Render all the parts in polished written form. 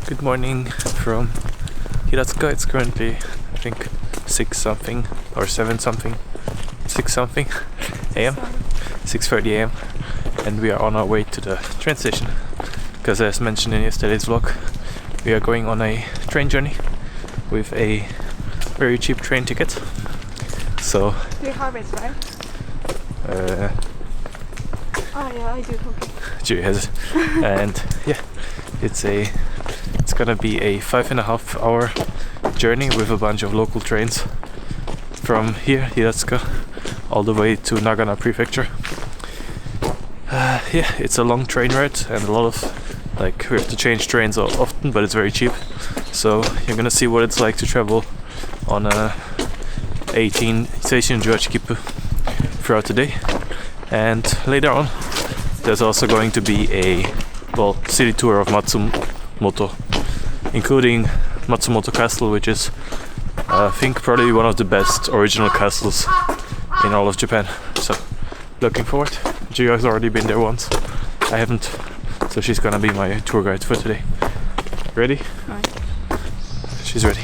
Good morning from Hiratsuka. It's currently, I think, 6 something or 7 something, 6 something a.m. 6:30 a.m. and we are on our way to the train station because, as mentioned in yesterday's vlog, we are going on a train journey with a very cheap train ticket. So do you have it, right? Oh yeah, I do. Okay. Julie has it. And yeah, it's gonna be a 5.5 hour journey with a bunch of local trains from here, Hiratsuka, all the way to Nagano Prefecture. Yeah, it's a long train ride and a lot of, like, we have to change trains often, but it's very cheap. So you're gonna see what it's like to travel on a 18 Seishun Kipu throughout the day. And later on, there's also going to be a, city tour of Matsumoto, including Matsumoto Castle, which is, I think, probably one of the best original castles in all of Japan. So, looking forward. Gio has already been there once. I haven't, so she's gonna be my tour guide for today. Ready? Right. She's ready.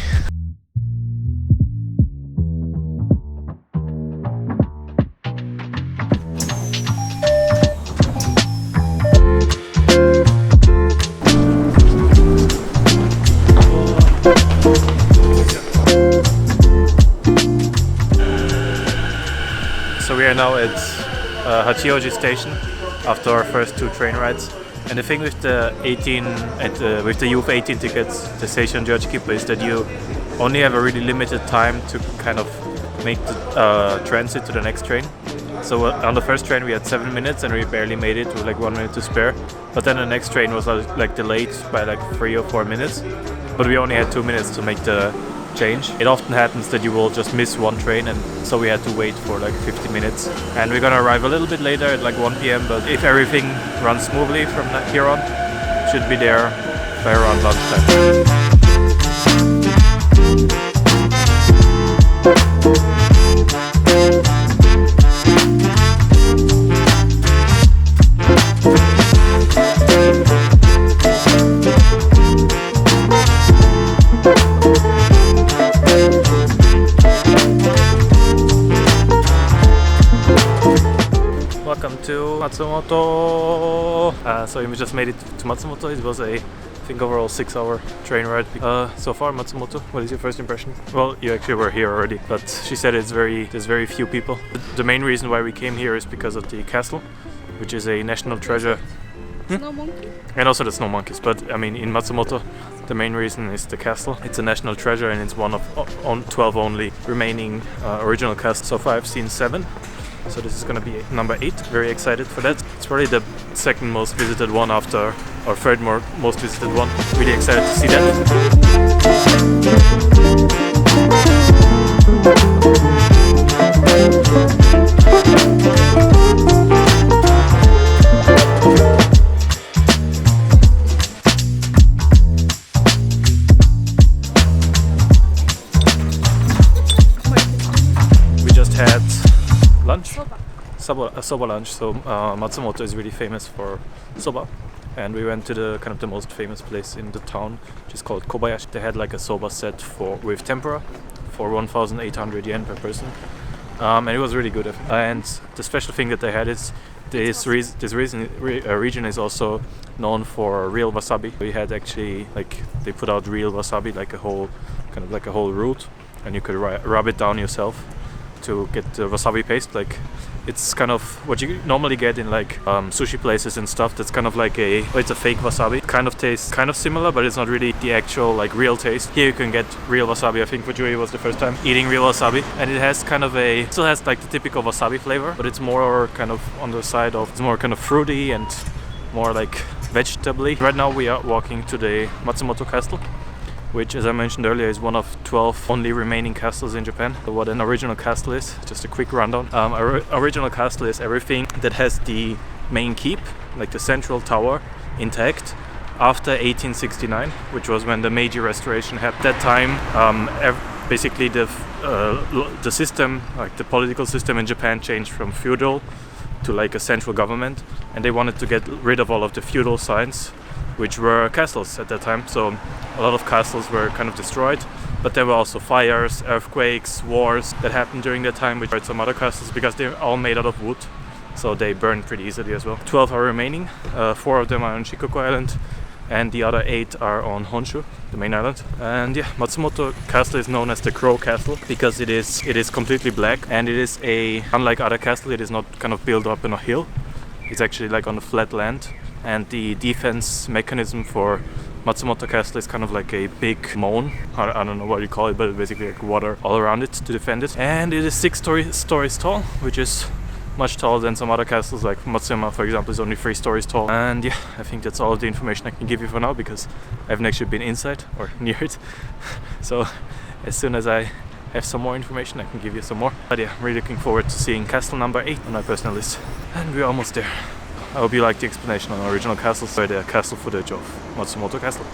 So we are now at Hachioji station after our first 2 train rides. And the thing with the with the youth 18 tickets, the Seishun Kipu, is that you only have a really limited time to kind of make the transit to the next train. So on the first train we had 7 minutes and we barely made it with like 1 minute to spare. But then the next train was like delayed by like 3 or 4 minutes. But we only had 2 minutes to make the change. It often happens that you will just miss one train, and so we had to wait for like 50 minutes. And we're gonna arrive a little bit later at like 1 p.m. But if everything runs smoothly from here on, should be there by around lunchtime. Welcome to Matsumoto! So we just made it to Matsumoto. It was a, I think, overall 6-hour train ride. So far, Matsumoto, what is your first impression? Well, you actually were here already, but she said there's very few people. The main reason why we came here is because of the castle, which is a national treasure. Snow monkey? And also the snow monkeys, but I mean in Matsumoto the main reason is the castle. It's a national treasure and it's one of 12 only remaining original castles. So far I've seen 7. So this is going to be number 8. Very excited for that. It's probably the second most visited one after, or third most visited one. Really excited to see that. We just had lunch, soba lunch. So Matsumoto is really famous for soba, and we went to the most famous place in the town, which is called Kobayashi. They had like a soba set with tempura for 1,800 yen per person, and it was really good. And the special thing that they had is this region is also known for real wasabi. We had actually, like, they put out real wasabi, like a whole root, and you could rub it down yourself to get the wasabi paste. Like, it's kind of what you normally get in like sushi places and stuff. That's kind of like it's a fake wasabi. It kind of tastes kind of similar, but it's not really the actual like real taste. Here you can get real wasabi. I think for Joey was the first time eating real wasabi, and it has still has like the typical wasabi flavor, but it's more kind of on the side of, it's more kind of fruity and more like vegetable-y. Right now we are walking to the Matsumoto Castle, which, as I mentioned earlier, is one of 12 only remaining castles in Japan. So what an original castle is, just a quick rundown. Original castle is everything that has the main keep, like the central tower, intact after 1869, which was when the Meiji Restoration happened. At that time, basically the system, like the political system in Japan, changed from feudal to like a central government, and they wanted to get rid of all of the feudal signs which were castles at that time. So a lot of castles were kind of destroyed, but there were also fires, earthquakes, wars that happened during that time, which hurt some other castles because they're all made out of wood, so they burn pretty easily as well. 12 are remaining, 4 of them are on Shikoku Island, and the other 8 are on Honshu, the main island. And yeah, Matsumoto Castle is known as the Crow Castle because it is completely black, and it is unlike other castles, it is not kind of built up in a hill. It's actually like on a flat land, and the defense mechanism for Matsumoto Castle is kind of like a big moat. I don't know what you call it, but basically like water all around it to defend it. And it is 6 stories tall, which is much taller than some other castles, like Matsuyama, for example, is only 3 stories tall. And yeah, I think that's all of the information I can give you for now, because I haven't actually been inside or near it. So as soon as I have some more information, I can give you some more. But yeah, I'm really looking forward to seeing castle number 8 on my personal list. And we're almost there. I hope you liked the explanation on original castles, or the castle footage of Matsumoto Castle.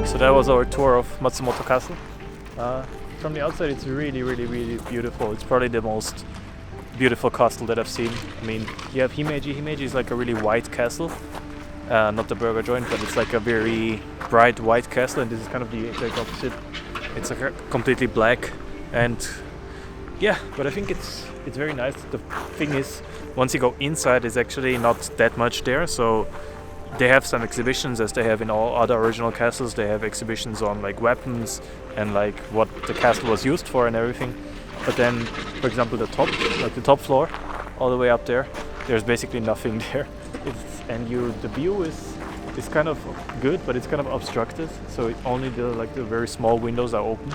So that was our tour of Matsumoto Castle. From the outside it's really beautiful. It's probably the most beautiful castle that I've seen. I mean, you have Himeji. Himeji is like a really white castle. Not the burger joint, but it's like a very bright white castle, and this is kind of the exact opposite. It's like a completely black, and yeah, but I think it's very nice. The thing is, once you go inside, it's actually not that much there, so they have some exhibitions, as they have in all other original castles. They have exhibitions on like weapons and like what the castle was used for and everything. But then, for example, the top floor, all the way up there, there's basically nothing there. The view is kind of good, but it's kind of obstructed. So only the very small windows are open.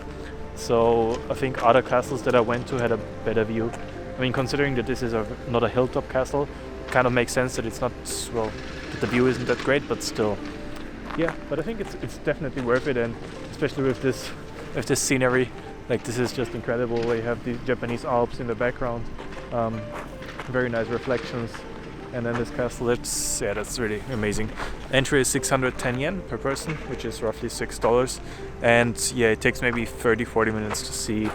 So I think other castles that I went to had a better view. I mean, considering that this is not a hilltop castle, it kind of makes sense that it's not, well, that the view isn't that great, but still, yeah. But I think it's definitely worth it, and especially with this scenery, like this is just incredible. We have the Japanese Alps in the background, very nice reflections, and then this castle. That's really amazing. Entry is 610 yen per person, which is roughly $6, and yeah, it takes maybe 30-40 minutes to see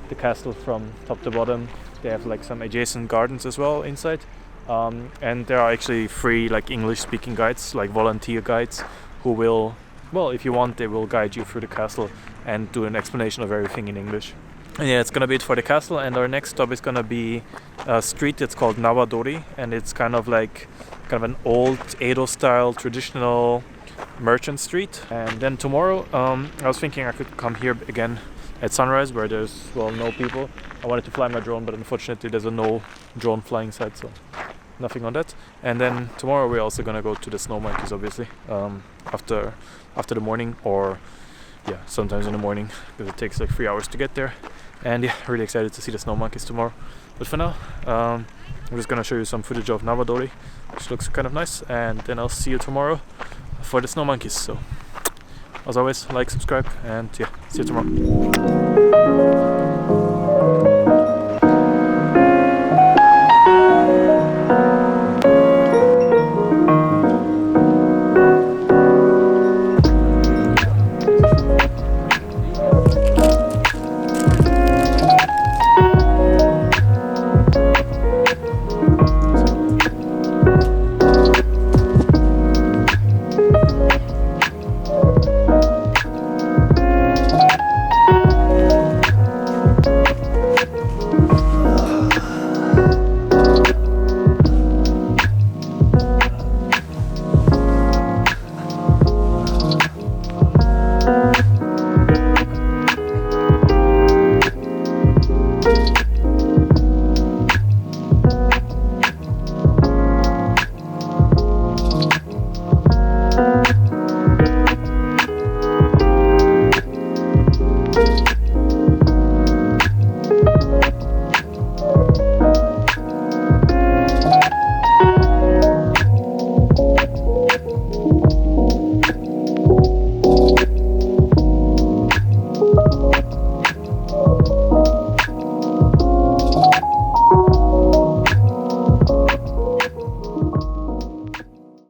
the castle from top to bottom. They have like some adjacent gardens as well inside. And there are actually free like English-speaking guides, like volunteer guides, who will, well, if you want, they will guide you through the castle and do an explanation of everything in English. And yeah, it's gonna be it for the castle, and our next stop is gonna be a street that's called Nawadori, and it's kind of an old Edo-style traditional merchant street. And then tomorrow, I was thinking I could come here again at sunrise, where there's, well, no people. I wanted to fly my drone, but unfortunately there's a no drone flying site, so nothing on that. And then tomorrow we're also gonna go to the snow monkeys, obviously, after the morning, or yeah, sometimes in the morning because it takes like 3 hours to get there. And yeah, really excited to see the snow monkeys tomorrow. But for now, I'm just gonna show you some footage of Navadori, which looks kind of nice, and then I'll see you tomorrow for the snow monkeys. So as always, like, subscribe, and yeah, see you tomorrow.